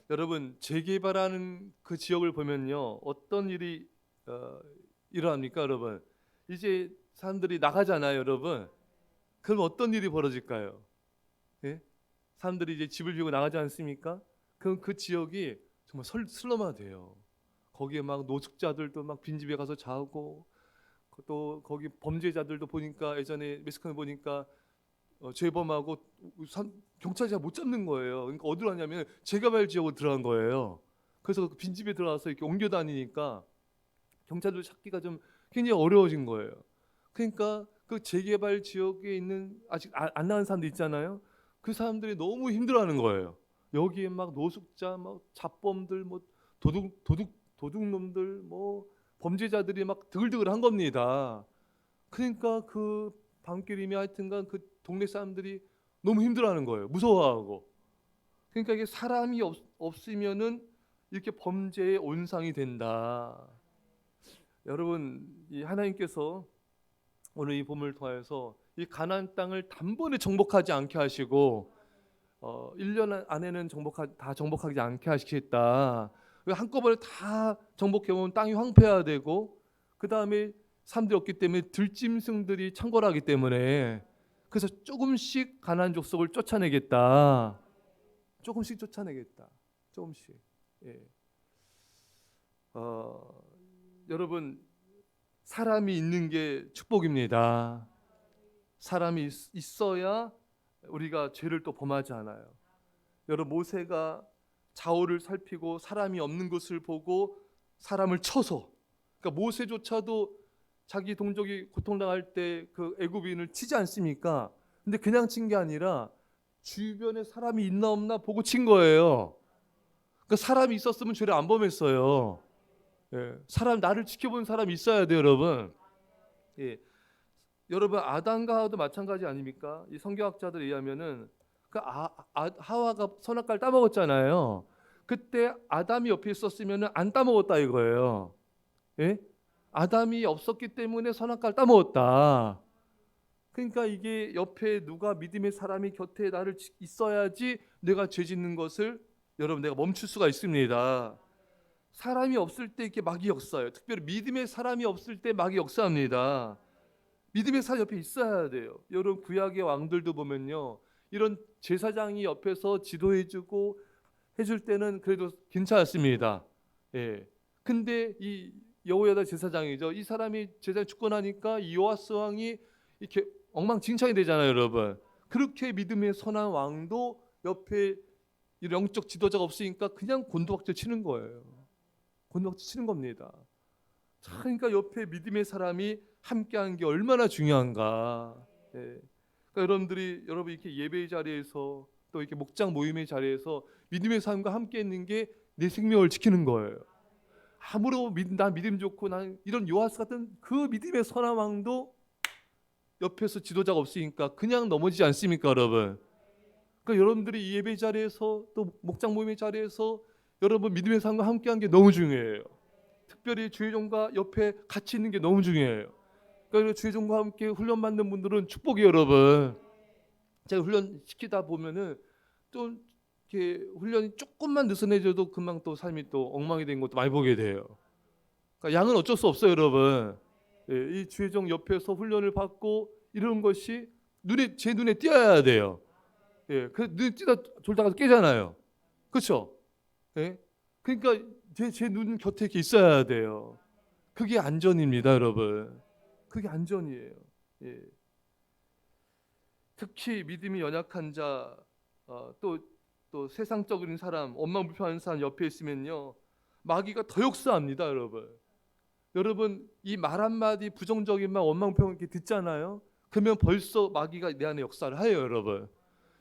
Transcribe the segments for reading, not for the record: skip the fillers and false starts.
여러분, 재개발하는 그 지역을 보면요, 어떤 일이 일어납니까, 여러분? 이제 사람들이 나가잖아요, 여러분. 그럼 어떤 일이 벌어질까요? 예? 사람들이 이제 집을 비우고 나가지 않습니까? 그럼 그 지역이 정말 슬럼화 돼요. 거기에 막 노숙자들도 막 빈집에 가서 자고, 또 거기 범죄자들도 보니까 예전에 멕시코에 보니까 죄범하고 경찰이 잘 못 잡는 거예요. 그러니까 어디로 가냐면 재개발 지역으로 들어간 거예요. 그래서 그 빈집에 들어가서 이렇게 옮겨 다니니까 경찰들 찾기가 좀 굉장히 어려워진 거예요. 그러니까 그 재개발 지역에 있는 아직 안 나온 사람들 있잖아요. 그 사람들이 너무 힘들어하는 거예요. 여기에 막 노숙자, 막 잡범들, 뭐 도둑놈들, 뭐 범죄자들이 막 드글드글한 겁니다. 그러니까 그 밤길이며 하여튼간 그 동네 사람들이 너무 힘들어하는 거예요. 무서워하고. 그러니까 이게 사람이 없으면은 이렇게 범죄의 온상이 된다. 여러분, 이 하나님께서 오늘 이 본문을 통해서 이 가나안 땅을 단번에 정복하지 않게 하시고 1년 안에는 다 정복하지 않게 하시겠다. 한꺼번에 다 정복해 오면 땅이 황폐해야 되고 그 다음에 사람들이 없기 때문에 들짐승들이 창궐하기 때문에 그래서 조금씩 가나안 족속을 쫓아내겠다. 조금씩 쫓아내겠다. 조금씩. 예. 어, 여러분, 사람이 있는 게 축복입니다. 사람이 있어야 우리가 죄를 또 범하지 않아요. 여러분, 모세가 좌우를 살피고 사람이 없는 것을 보고 사람을 쳐서, 그러니까 모세조차도 자기 동족이 고통당할 때 그 애굽인을 치지 않습니까? 근데 그냥 친 게 아니라 주변에 사람이 있나 없나 보고 친 거예요. 그러니까 사람이 있었으면 죄를 안 범했어요. 예, 나를 지켜본 사람이 있어야 돼요, 여러분. 예, 여러분, 아담과 하와도 마찬가지 아닙니까? 이 성경학자들에 의하면은 그 하와가 선악과를 따먹었잖아요. 그때 아담이 옆에 있었으면은 안 따먹었다 이거예요. 예? 아담이 없었기 때문에 선악과를 따먹었다. 그러니까 이게 옆에 누가 믿음의 사람이 곁에 나를 있어야지 내가 죄 짓는 것을 여러분 내가 멈출 수가 있습니다. 사람이 없을 때 이렇게 마귀 역사예요. 특별히 믿음의 사람이 없을 때 마귀 역사합니다. 믿음의 사람 옆에 있어야 돼요. 여러분 구약의 왕들도 보면요. 이런 제사장이 옆에서 지도해주고 해줄 때는 그래도 괜찮았습니다. 예. 근데 이 여호야다 제사장이죠. 이 사람이 제사장 죽고 나니까 이 요아스 왕이 이렇게 엉망진창이 되잖아요, 여러분. 그렇게 믿음의 선한 왕도 옆에 이 영적 지도자가 없으니까 그냥 곤두박질 치는 거예요. 곤두박질 치는 겁니다. 그러니까 옆에 믿음의 사람이 함께하는 게 얼마나 중요한가. 예. 그러니까 여러분 이렇게 예배의 자리에서 또 이렇게 목장 모임의 자리에서 믿음의 사람과 함께 있는 게 내 생명을 지키는 거예요. 아무로 난 믿음 좋고 난 이런 요하스 같은 그 믿음의 선한 왕도 옆에서 지도자가 없으니까 그냥 넘어지지 않습니까, 여러분? 그러니까 여러분들이 이 예배 자리에서 또 목장 모임의 자리에서 여러분 믿음의 사람과 함께하는 게 너무 중요해요. 특별히 주의종과 옆에 같이 있는 게 너무 중요해요. 그러니까 주의종과 함께 훈련 받는 분들은 축복이에요, 여러분. 제가 훈련 시키다 보면은 또 이렇게 훈련이 조금만 느슨해져도 금방 또 삶이 또 엉망이 된 것도 많이 보게 돼요. 그러니까 양은 어쩔 수 없어요, 여러분. 예, 이 주의종 옆에서 훈련을 받고 이런 것이 제 눈에 띄어야 돼요. 예, 그 눈에 띄다 졸다가 깨잖아요. 그렇죠? 예? 그러니까 제 눈 곁에 이렇게 있어야 돼요. 그게 안전입니다, 여러분. 그게 안전이에요. 예. 특히 믿음이 연약한 자, 또 세상적인 사람, 원망불평하는 사람 옆에 있으면요, 마귀가 더 역사합니다, 여러분. 여러분 이 말 한마디 부정적인 말 원망평 이렇게 듣잖아요. 그러면 벌써 마귀가 내 안에 역사를 해요, 여러분.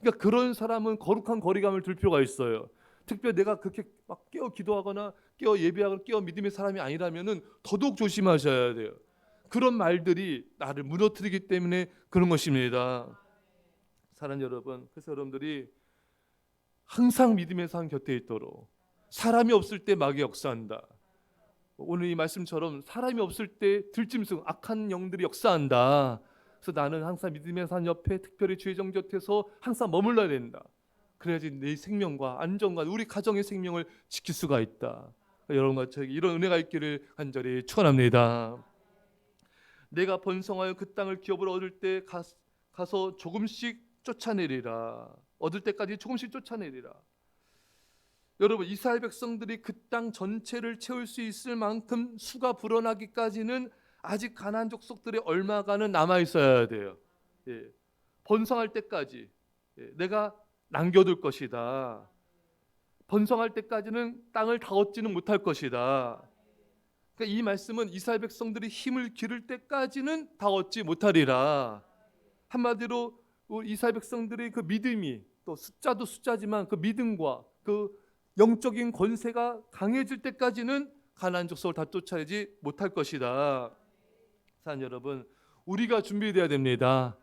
그러니까 그런 사람은 거룩한 거리감을 둘 필요가 있어요. 특별히 내가 그렇게 막 깨어 기도하거나 깨어 예배하거나 깨어 믿음의 사람이 아니라면은 더더욱 조심하셔야 돼요. 그런 말들이 나를 무너뜨리기 때문에 그런 것입니다. 사랑하는 여러분, 그래서 여러분들이 항상 믿음의 사람 곁에 있도록 사람이 없을 때 마귀 역사한다. 오늘 이 말씀처럼 사람이 없을 때 들짐승 악한 영들이 역사한다. 그래서 나는 항상 믿음의 산 옆에 특별히 주의 정 곁에서 항상 머물러야 된다. 그래야지 내 생명과 안전과 우리 가정의 생명을 지킬 수가 있다. 여러분과 저에게 이런 은혜가 있기를 간절히 축원합니다. 내가 번성하여 그 땅을 기업으로 얻을 때 가서 조금씩 쫓아내리라. 얻을 때까지 조금씩 쫓아내리라. 여러분, 이스라엘 백성들이 그 땅 전체를 채울 수 있을 만큼 수가 불어나기까지는 아직 가나안 족속들이 얼마간은 남아 있어야 돼요. 예. 번성할 때까지 내가 남겨둘 것이다. 번성할 때까지는 땅을 다 얻지는 못할 것이다. 그러니까 이 말씀은 이스라엘 백성들이 힘을 기를 때까지는 다 얻지 못하리라. 한마디로 이스라엘 백성들의 그 믿음이, 또 숫자도 숫자지만 그 믿음과 그 영적인 권세가 강해질 때까지는 가나안 족속을 다 쫓아내지 못할 것이다. 사랑하는 여러분, 우리가 준비되어야 됩니다.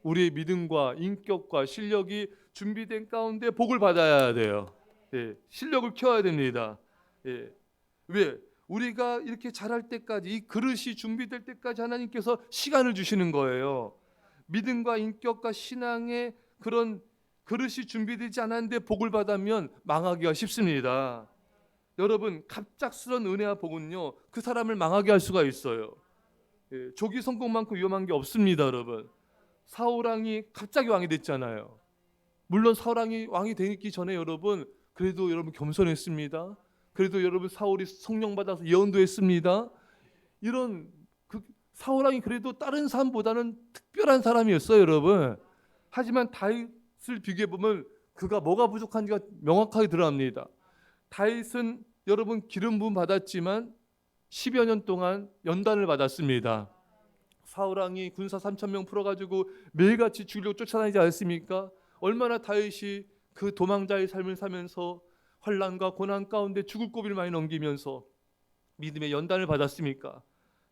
우리의 믿음과 인격과 실력이 준비된 가운데 복을 받아야 돼요. 예, 실력을 키워야 됩니다. 예. 왜? 우리가 이렇게 자랄 때까지, 이 그릇이 준비될 때까지 하나님께서 시간을 주시는 거예요. 믿음과 인격과 신앙의 그런 그릇이 준비되지 않았는데 복을 받으면 망하기가 쉽습니다. 여러분, 갑작스런 은혜와 복은요, 그 사람을 망하게 할 수가 있어요. 예, 조기 성공만큼 위험한 게 없습니다. 여러분, 사울왕이 갑자기 왕이 됐잖아요. 물론 사울왕이 왕이 되기 전에 여러분, 그래도 여러분 겸손했습니다. 그래도 여러분 사울이 성령 받아서 예언도 했습니다. 이런 사울왕이 그래도 다른 사람보다는 특별한 사람이었어요, 여러분. 하지만 다윗을 비교해 보면 그가 뭐가 부족한지가 명확하게 드러납니다. 다윗은 여러분 기름 부음 받았지만 10여 년 동안 연단을 받았습니다. 사울왕이 군사 3,000명 풀어가지고 매일같이 죽이려고 쫓아다니지 않습니까? 얼마나 다윗이 그 도망자의 삶을 살면서 환난과 고난 가운데 죽을 고비를 많이 넘기면서 믿음의 연단을 받았습니까?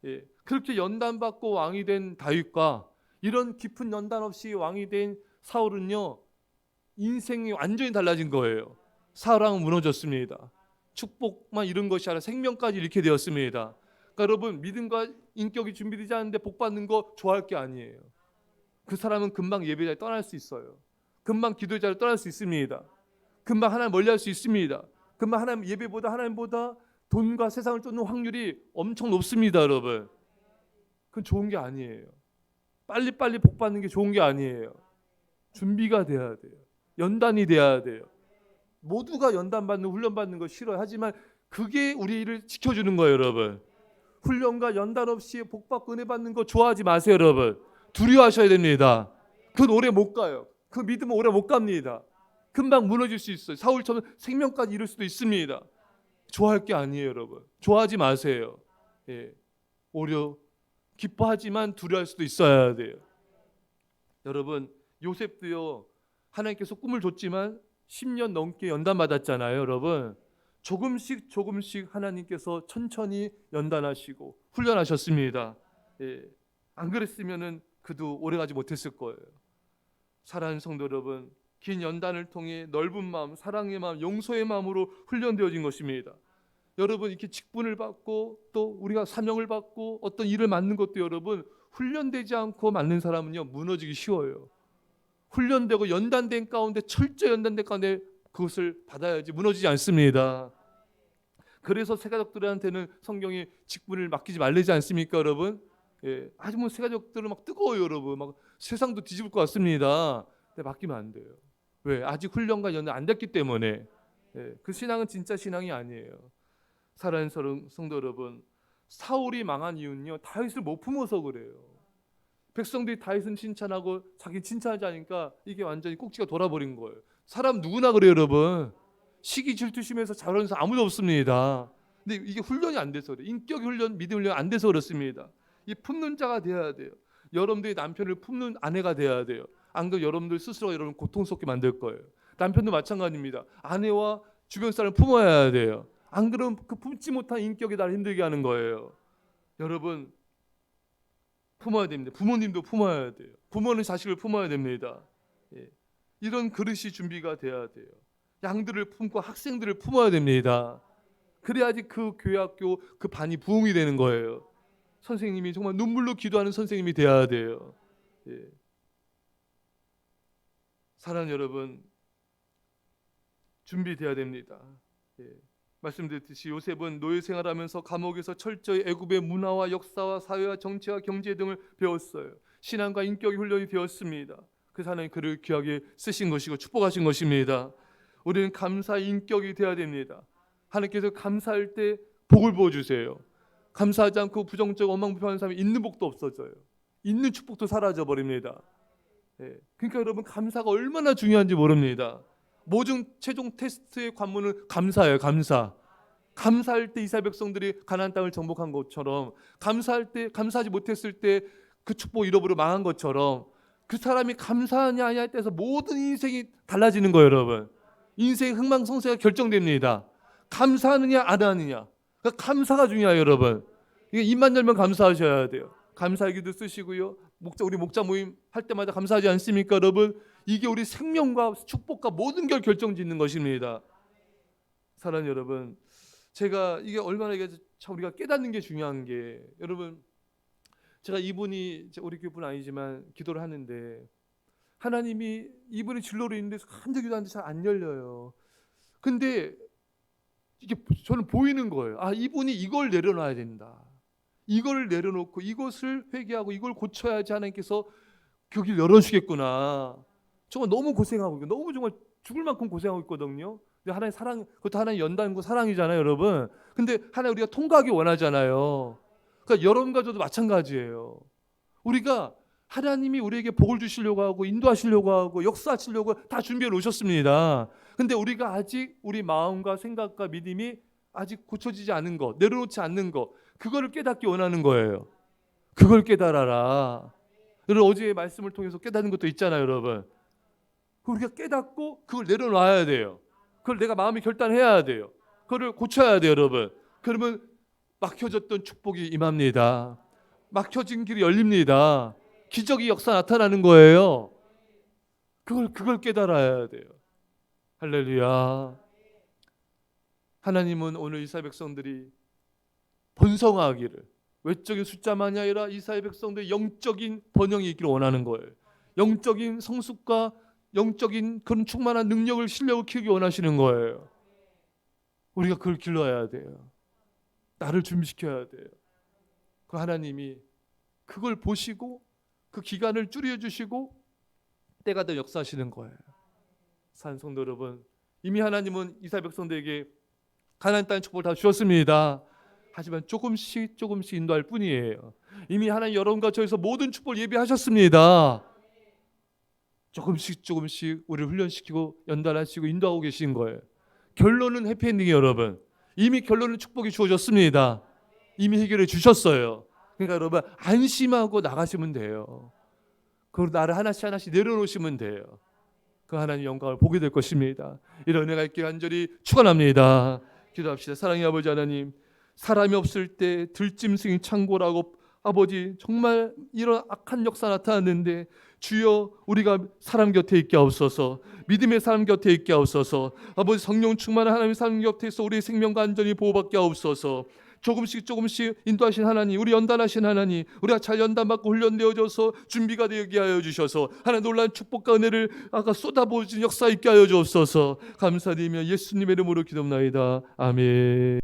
예, 그렇게 연단받고 왕이 된 다윗과 이런 깊은 연단 없이 왕이 된 사울은요, 인생이 완전히 달라진 거예요. 사울왕은 무너졌습니다. 축복만 이룬 것이 아니라 생명까지 잃게 되었습니다. 그러니까 여러분, 믿음과 인격이 준비되지 않는데 복 받는 거 좋아할 게 아니에요. 그 사람은 금방 예배자에 떠날 수 있어요. 금방 기도의 자리를 떠날 수 있습니다. 금방 하나님 멀리할 수 있습니다. 금방 하나님 예배보다 하나님보다 돈과 세상을 쫓는 확률이 엄청 높습니다, 여러분. 그건 좋은 게 아니에요. 빨리빨리 복 받는 게 좋은 게 아니에요. 준비가 돼야 돼요. 연단이 돼야 돼요. 모두가 연단 받는 훈련 받는 거 싫어요. 하지만 그게 우리를 지켜주는 거예요, 여러분. 훈련과 연단 없이 복 받고 은혜 받는 거 좋아하지 마세요, 여러분. 두려워하셔야 됩니다. 그건 오래 못 가요. 그 믿음은 오래 못 갑니다. 금방 무너질 수 있어요. 사울처럼 생명까지 잃을 수도 있습니다. 좋아할 게 아니에요, 여러분. 좋아하지 마세요. 예. 오히려 기뻐하지만 두려워할 수도 있어야 돼요. 여러분, 요셉도요, 하나님께서 꿈을 줬지만 10년 넘게 연단받았잖아요, 여러분. 조금씩 하나님께서 천천히 연단하시고 훈련하셨습니다. 예. 안 그랬으면은 그도 오래가지 못했을 거예요. 사랑하는 성도 여러분, 긴 연단을 통해 넓은 마음, 사랑의 마음, 용서의 마음으로 훈련되어진 것입니다. 여러분, 이렇게 직분을 받고 또 우리가 사명을 받고 어떤 일을 맡는 것도 여러분, 훈련되지 않고 맡는 사람은요, 무너지기 쉬워요. 훈련되고 연단된 가운데, 철저히 연단된 가운데 그것을 받아야지 무너지지 않습니다. 그래서 새가족들한테는 성경이 직분을 맡기지 말라지 않습니까, 여러분? 예, 아주 뭐 새가족들은 막 뜨거워요, 여러분. 막 세상도 뒤집을 것 같습니다. 근데 맡기면 안 돼요. 왜? 아직 훈련과 연단 안 됐기 때문에. 예, 그 신앙은 진짜 신앙이 아니에요. 사랑하는 성도 여러분, 사울이 망한 이유는요, 다윗을 못 품어서 그래요. 백성들이 다윗은 칭찬하고 자기 칭찬하지 않으니까 이게 완전히 꼭지가 돌아버린 거예요. 사람 누구나 그래요, 여러분. 시기 질투심에서 잘하는 사람 아무도 없습니다. 근데 이게 훈련이 안 돼서 그래요. 인격 훈련, 믿음 훈련 안 돼서 그렇습니다. 이 품는 자가 돼야 돼요. 여러분들이 남편을 품는 아내가 돼야 돼요. 안 그러면 여러분들 스스로가 여러분 고통스럽게 만들 거예요. 남편도 마찬가지입니다. 아내와 주변 사람을 품어야 돼요. 안 그러면 그 품지 못한 인격이 나를 힘들게 하는 거예요. 여러분, 품어야 됩니다. 부모님도 품어야 돼요. 부모는 자식을 품어야 됩니다. 예. 이런 그릇이 준비가 돼야 돼요. 양들을 품고 학생들을 품어야 됩니다. 그래야지 그 교회학교 그 반이 부흥이 되는 거예요. 선생님이 정말 눈물로 기도하는 선생님이 돼야 돼요. 예. 사랑하는 여러분, 준비돼야 됩니다. 예. 말씀드렸듯이 요셉은 노예 생활하면서 감옥에서 철저히 애굽의 문화와 역사와 사회와 정치와 경제 등을 배웠어요. 신앙과 인격이 훈련이 되었습니다. 그래서 하나님 그를 귀하게 쓰신 것이고 축복하신 것입니다. 우리는 감사의 인격이 되어야 됩니다. 하나님께서 감사할 때 복을 부어주세요. 감사하지 않고 부정적 원망불평하는 사람이 있는 복도 없어져요. 있는 축복도 사라져 버립니다. 예. 그러니까 여러분 감사가 얼마나 중요한지 모릅니다. 모든 최종 테스트의 관문은 감사예요. 감사. 감사할 때 이스라엘 백성들이 가나안 땅을 정복한 것처럼, 감사할 때 감사하지 못했을 때 그 축복 잃어버려 망한 것처럼, 그 사람이 감사하냐 아니냐에 따라서 모든 인생이 달라지는 거예요. 여러분, 인생의 흥망성쇠가 결정됩니다. 감사하느냐 안 하느냐. 그러니까 감사가 중요해요. 여러분, 이게 입만 열면 감사하셔야 돼요. 감사의 기도 쓰시고요. 우리 목자 모임 할 때마다 감사하지 않습니까, 여러분? 이게 우리 생명과 축복과 모든 걸 결정짓는 것입니다. 사랑하는 여러분, 제가 이게 얼마나 이게 참 우리가 깨닫는 게 중요한 게, 여러분, 제가 이분이 우리 교회뿐 아니지만 기도를 하는데 하나님이 이분이 진로로 있는데 간절히 기도하는데 잘 안 열려요. 근데 이게 저는 보이는 거예요. 아, 이분이 이걸 내려놔야 된다. 이걸 내려놓고 이것을 회개하고 이걸 고쳐야지 하나님께서 그 길 열어주겠구나. 정말 너무 고생하고 있고 너무 정말 죽을 만큼 고생하고 있거든요. 근데 하나님 사랑, 그것도 하나님 연단과 사랑이잖아요, 여러분. 근데 하나님 우리가 통과하기 원하잖아요. 그러니까 여러분과 저도 마찬가지예요. 우리가 하나님이 우리에게 복을 주시려고 하고 인도하시려고 하고 역사하시려고 다 준비해 놓으셨습니다. 근데 우리가 아직 우리 마음과 생각과 믿음이 아직 고쳐지지 않은 것, 내려놓지 않는 것, 그거를 깨닫기 원하는 거예요. 그걸 깨달아라. 여러분, 어제 말씀을 통해서 깨닫는 것도 있잖아요, 여러분. 우리가 깨닫고 그걸 내려놔야 돼요. 그걸 내가 마음이 결단해야 돼요. 그걸 고쳐야 돼요, 여러분. 그러면 막혀졌던 축복이 임합니다. 막혀진 길이 열립니다. 기적이 역사 나타나는 거예요. 그걸 깨달아야 돼요. 할렐루야. 하나님은 오늘 이스라엘 백성들이 번성하기를, 외적인 숫자만이 아니라 이스라엘 백성들의 영적인 번영이 있기를 원하는 거예요. 영적인 성숙과 영적인 그런 충만한 능력을, 실력을 키우기 원하시는 거예요. 우리가 그걸 길러야 돼요. 나를 준비시켜야 돼요. 그 하나님이 그걸 보시고 그 기간을 줄여주시고 때가 되어 역사하시는 거예요. 사랑하는 성도 여러분, 이미 하나님은 이스라엘 백성들에게 가나안 땅의 축복을 다 주셨습니다. 하지만 조금씩 인도할 뿐이에요. 이미 하나님 여러분과 저에서 모든 축복을 예비하셨습니다. 조금씩 우리를 훈련시키고 연단하시고 인도하고 계신 거예요. 결론은 해피엔딩이에요, 여러분. 이미 결론은 축복이 주어졌습니다. 이미 해결해 주셨어요. 그러니까 여러분 안심하고 나가시면 돼요. 그리고 나를 하나씩 내려놓으시면 돼요. 그 하나님 영광을 보게 될 것입니다. 이런 은혜가 있기를 간절히 축원합니다. 기도합시다. 사랑의 아버지 하나님, 사람이 없을 때 들짐승이 창고라고 아버지 정말 이런 악한 역사 나타났는데 주여 우리가 사람 곁에 있게 하옵소서. 믿음의 사람 곁에 있게 하옵소서. 아버지 성령 충만한 하나님의 사람 곁에서 우리의 생명과 안전이 보호받게 하옵소서. 조금씩 인도하신 하나님, 우리 연단하신 하나님, 우리가 잘 연단받고 훈련되어져서 준비가 되게 하여 주셔서 하나님 놀라운 축복과 은혜를 아까 쏟아부어진 역사 있게 하여 주옵소서. 감사드리며 예수님의 이름으로 기도합나이다. 아멘.